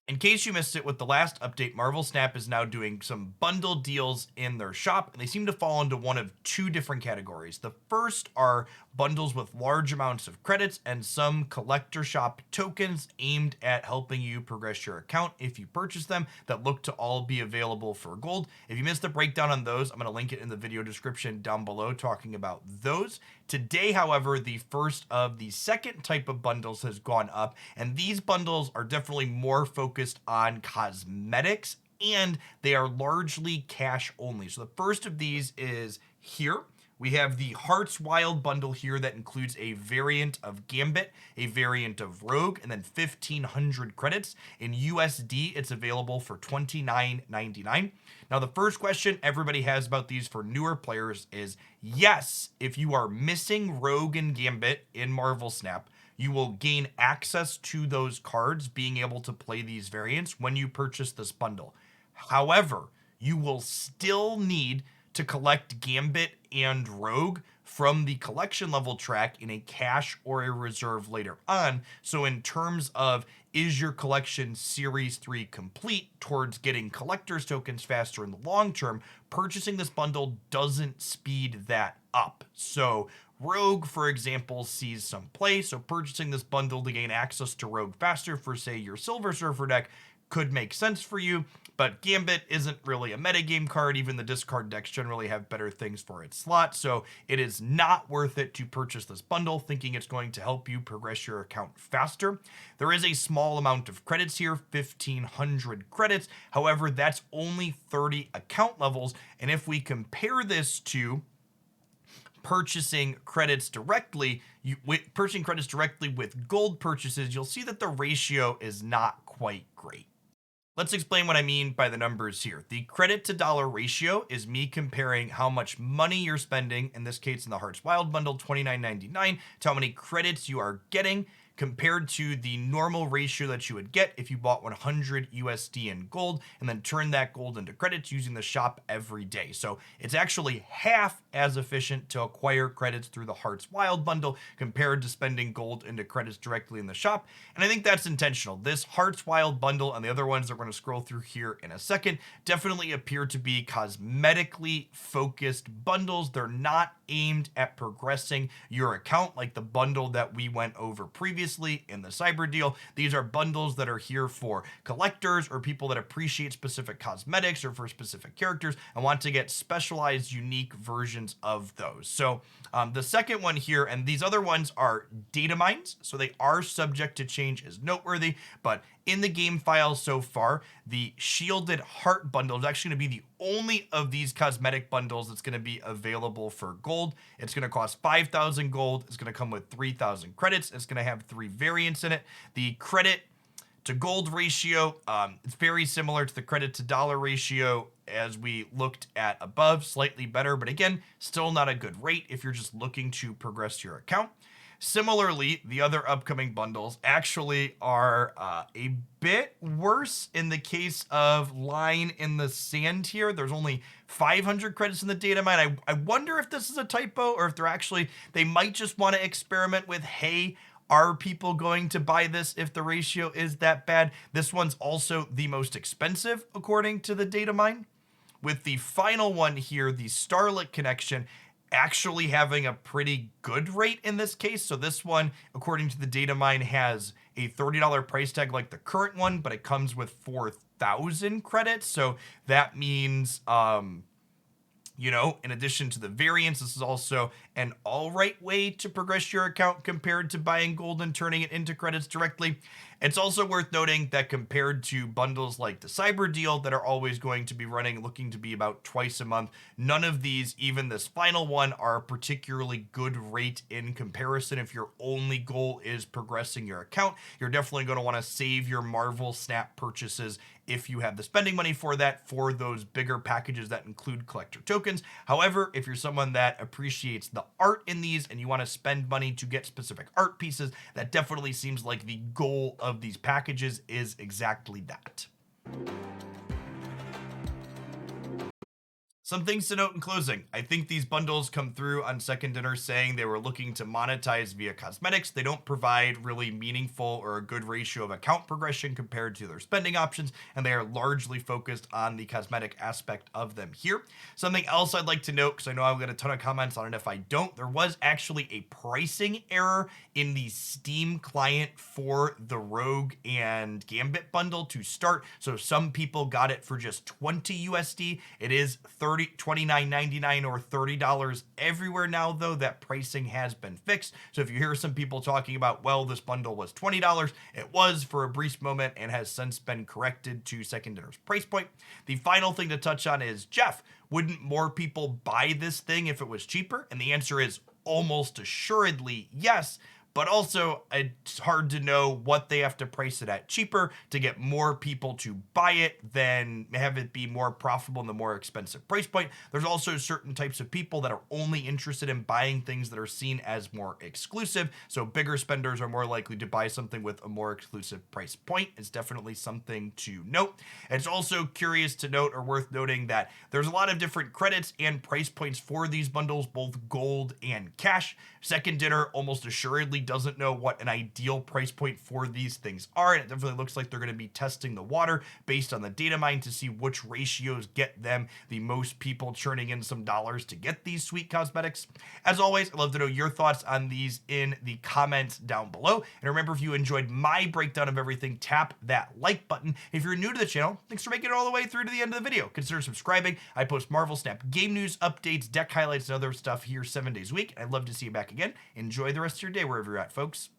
In case you missed it, with the last update, Marvel Snap is now doing some bundle deals in their shop, and they seem to fall into one of two different categories. The first are bundles with large amounts of credits and some collector shop tokens aimed at helping you progress your account if you purchase them, that look to all be available for gold. If you missed the breakdown on those, I'm going to link it in the video description down below talking about those. Today, however, the first of the second type of bundles has gone up, and these bundles are definitely more focused on cosmetics, and they are largely cash only. So the first of these is here. We have the Hearts Wild bundle here that includes a variant of Gambit, a variant of Rogue, and then 1,500 credits. In USD, it's available for $29.99. Now, the first question everybody has about these for newer players is, yes, if you are missing Rogue and Gambit in Marvel Snap, you will gain access to those cards, being able to play these variants when you purchase this bundle. However, you will still need to collect Gambit and Rogue from the collection level track in a cash or a reserve later on. So in terms of, is your collection series 3 complete towards getting collector's tokens faster in the long term, purchasing this bundle doesn't speed that up. So Rogue, for example, sees some play, so purchasing this bundle to gain access to Rogue faster for, say, your Silver Surfer deck could make sense for you, but Gambit isn't really a metagame card. Even the discard decks generally have better things for its slot, so it is not worth it to purchase this bundle thinking it's going to help you progress your account faster. There is a small amount of credits here, 1,500 credits. However, that's only 30 account levels, and if we compare this to purchasing credits directly, purchasing credits directly with gold purchases, you'll see that the ratio is not quite great. Let's explain what I mean by the numbers here. The credit to dollar ratio is me comparing how much money you're spending, in this case in the Hearts Wild bundle, $29.99, to how many credits you are getting, compared to the normal ratio that you would get if you bought 100 USD in gold and then turned that gold into credits using the shop every day. So it's actually half as efficient to acquire credits through the Hearts Wild bundle compared to spending gold into credits directly in the shop. And I think that's intentional. This Hearts Wild bundle and the other ones that we're going to scroll through here in a second definitely appear to be cosmetically focused bundles. They're not aimed at progressing your account like the bundle that we went over previously in the Cyber deal. These are bundles that are here for collectors or people that appreciate specific cosmetics or for specific characters and want to get specialized, unique versions of those. So the second one here, and these other ones are data mines, so they are subject to change as noteworthy, but in the game file so far, the Shielded Heart bundle is actually going to be the only of these cosmetic bundles that's going to be available for gold. It's going to cost 5,000 gold. It's going to come with 3,000 credits. It's going to have 3 variants in it. The credit to gold ratio, it's very similar to the credit to dollar ratio as we looked at above, slightly better, but again, still not a good rate if you're just looking to progress your account. Similarly, the other upcoming bundles actually are a bit worse. In the case of Line in the Sand here, there's only 500 credits in the data mine. I wonder if this is a typo or if they might just want to experiment with, hey, are people going to buy this if the ratio is that bad? This one's also the most expensive according to the data mine, with the final one here, the Starlit Connection, actually having a pretty good rate in this case. So this one, according to the data mine, has a $30 price tag like the current one, but it comes with 4,000 credits. So that means, in addition to the variants, this is also an all right way to progress your account compared to buying gold and turning it into credits directly. It's also worth noting that compared to bundles like the Cyber deal that are always going to be running, looking to be about twice a month, none of these, even this final one, are a particularly good rate in comparison. If your only goal is progressing your account, you're definitely going to want to save your Marvel Snap purchases if you have the spending money for that, for those bigger packages that include collector tokens. However, if you're someone that appreciates the art in these and you want to spend money to get specific art pieces, that definitely seems like the goal of these packages is exactly that. Some things to note in closing. I think these bundles come through on Second Dinner saying they were looking to monetize via cosmetics. They don't provide really meaningful or a good ratio of account progression compared to their spending options, and they are largely focused on the cosmetic aspect of them here. Something else I'd like to note, because I know I'll get a ton of comments on it if I don't, there was actually a pricing error in the Steam client for the Rogue and Gambit bundle to start. So some people got it for just 20 USD. It is $29.99 or $30 everywhere now, though. That pricing has been fixed. So if you hear some people talking about, well, this bundle was $20, it was for a brief moment and has since been corrected to Second Dinner's price point. The final thing to touch on is, Jeff, wouldn't more people buy this thing if it was cheaper? And the answer is almost assuredly yes. But also, it's hard to know what they have to price it at cheaper to get more people to buy it than have it be more profitable in the more expensive price point. There's also certain types of people that are only interested in buying things that are seen as more exclusive. So bigger spenders are more likely to buy something with a more exclusive price point. It's definitely something to note. It's also curious to note, or worth noting, that there's a lot of different credits and price points for these bundles, both gold and cash. Second Dinner almost assuredly doesn't know what an ideal price point for these things are, and it definitely looks like they're going to be testing the water based on the data mine to see which ratios get them the most people churning in some dollars to get these sweet cosmetics. As always, I'd love to know your thoughts on these in the comments down below. And remember, if you enjoyed my breakdown of everything, tap that like button. If you're new to the channel, thanks for making it all the way through to the end of the video. Consider subscribing. I post Marvel Snap game news, updates, deck highlights, and other stuff here 7 days a week. I'd love to see you back again. Enjoy the rest of your day wherever you're at, folks.